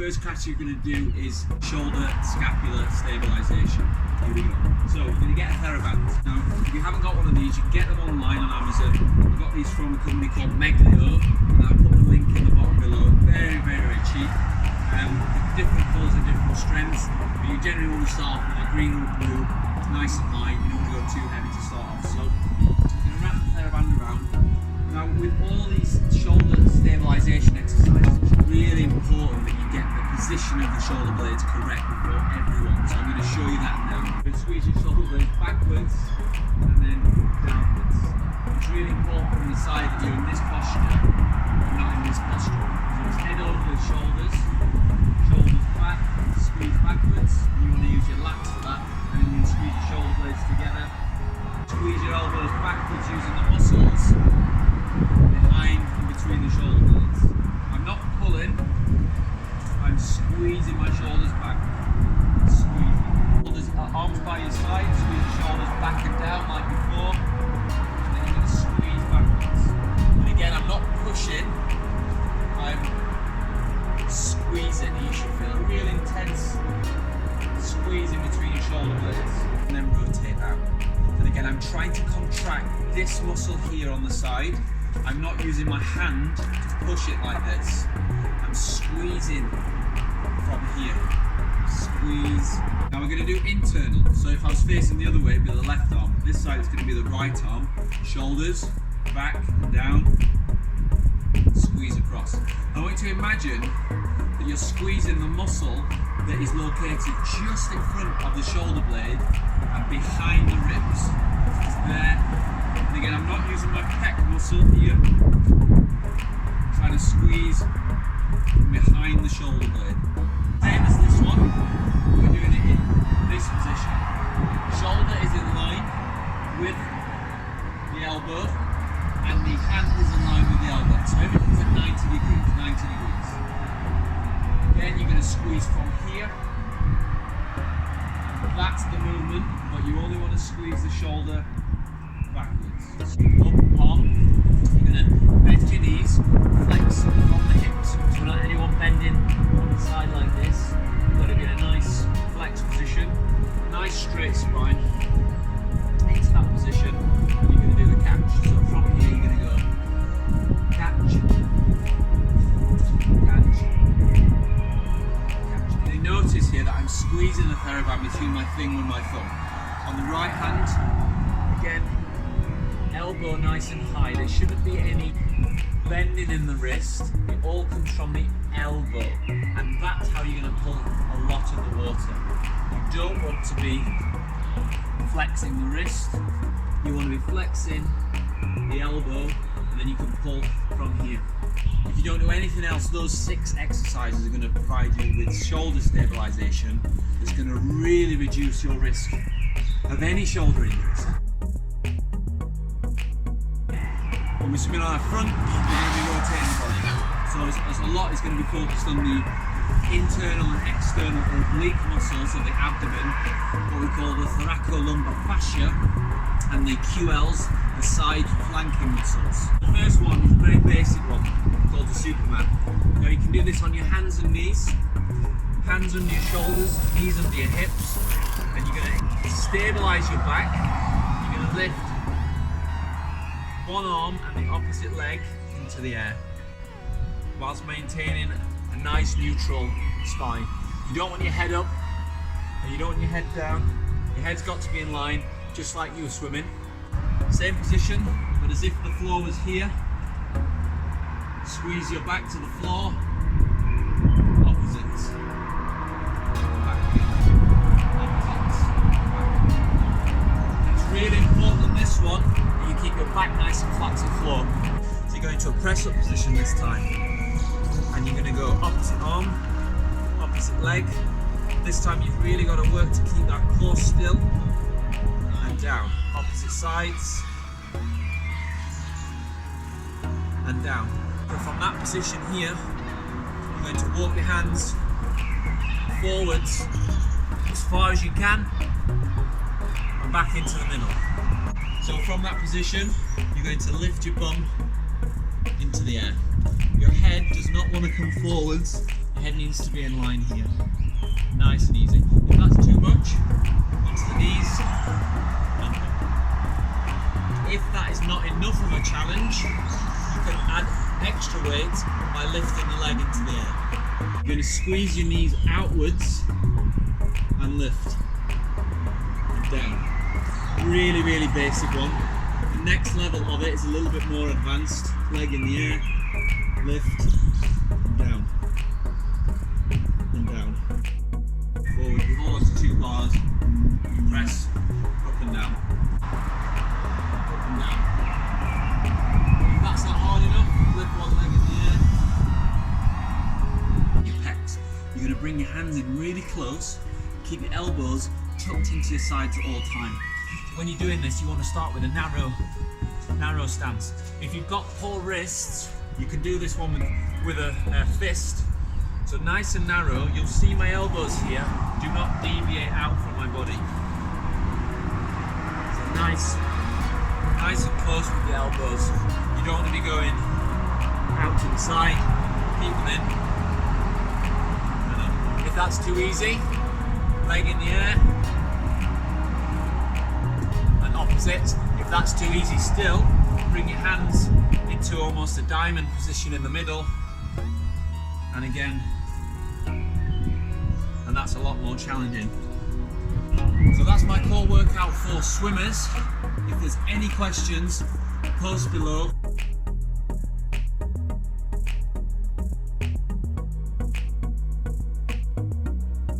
First class you're going to do is shoulder scapular stabilization. Here we go. So you're going to get a TheraBand. Now, if you haven't got one of these, you can get them online on Amazon. I've got these from a company called Meglio, and I'll put the link in the bottom below. Very, very, very cheap. Different colours and different strengths, but you generally want to start off with a green or blue, nice and light. You don't want to go too heavy to start off. So you're going to wrap the TheraBand around. Now, with all these shoulder stabilization exercises, it's really important that you get the position of the shoulder blades correct for everyone. So I'm going to show you that now. You're going to squeeze your shoulder blades backwards and then downwards. It's really important on the side that you're in this posture, not in this posture. So it's head over the shoulders, shoulders back, squeeze backwards. You want to use your lats for that, and then you squeeze your shoulder blades together. Squeeze your elbows backwards using the muscles behind and between the shoulder blades. I'm not pulling, I'm squeezing my shoulders back. Squeeze. Shoulders, arms by your side, squeeze the shoulders back and down like before. And then you're going to squeeze backwards. And again, I'm not pushing, I'm squeezing. You should feel a real intense squeeze in between your shoulder blades. And then rotate out. And again, I'm trying to contract this muscle here on the side. I'm not using my hand to push it like this. I'm squeezing from here. Squeeze. Now we're going to do internal. So if I was facing the other way, it'd be the left arm. This side is going to be the right arm. Shoulders, back, and down. Squeeze across. I want you to imagine that you're squeezing the muscle that is located just in front of the shoulder blade and behind the ribs. It's there. And again, I'm not using my pec muscle here. I'm trying to squeeze behind the shoulder blade. Same as this one, we're doing it in this position. Shoulder is in line with the elbow, and the hand is in line with the elbow. So everything's at 90 degrees, 90 degrees. Again, you're going to squeeze from here. That's the movement, but you only want to squeeze the shoulder backwards. Up, palm. You're going to bend your knees, flex from the hips. So not anyone bending on the side like this. You've got to be in a nice flex position, nice straight spine. Into that position, and you're going to do the catch. So from here, you're going to go catch, catch, catch. And you notice here that I'm squeezing the TheraBand between my finger and my thumb. On the right hand, again, elbow nice and high. There shouldn't be any bending in the wrist. It all comes from the elbow, and that's how you're going to pull a lot of the water. You don't want to be flexing the wrist. You want to be flexing the elbow, and then you can pull from here. If you don't do anything else, those 6 exercises are going to provide you with shoulder stabilization. That's going to really reduce your risk of any shoulder injuries. When we're swimming on our front, we're going to be rotating the body. So as a lot is going to be focused on the internal and external oblique muscles of the abdomen, what we call the thoracolumbar fascia, and the QLs, the side flanking muscles. The first one is a very basic one called the Superman. Now you can do this on your hands and knees, hands under your shoulders, knees under your hips, and you're going to stabilize your back. You're going to lift one arm and the opposite leg into the air whilst maintaining a nice neutral spine. You don't want your head up and you don't want your head down. Your head's got to be in line, just like you were swimming. Same position, but as if the floor was here. Squeeze your back to the floor. Opposites. Back again. Opposites. Back. It's really important in this one that you keep your back nice and flat to the floor. So you're going to a press-up position this time. And you're going to go opposite arm, opposite leg. This time you've really got to work to keep that core still. And down. Opposite sides. And down. So from that position here, you're going to walk your hands forwards as far as you can and back into the middle. So from that position, you're going to lift your bum into the air. Your head does not want to come forwards, Head needs to be in line here. Nice and easy. If that's too much, onto the knees. And if that is not enough of a challenge, you can add extra weight by lifting the leg into the air. You're going to squeeze your knees outwards and lift. And down. Really, really basic one. The next level of it is a little bit more advanced. Leg in the air, lift, and down. And down. Forward, you hold on to 2 bars, you press up and down. Up and down. If that's not hard enough, lift one leg in the air. Your pecs. You're going to bring your hands in really close, keep your elbows tucked into your sides at all time. When you're doing this, you want to start with a narrow stance. If you've got poor wrists, you can do this one with a fist. So nice and narrow. You'll see my elbows here. Do not deviate out from my body. So nice and close with the elbows. You don't want to be going out to the side. Keep them in. And if that's too easy, leg in the air. And opposite. If that's too easy still, bring your hands into almost a diamond position in the middle. And again, and that's a lot more challenging. So that's my core workout for swimmers. If there's any questions, post below.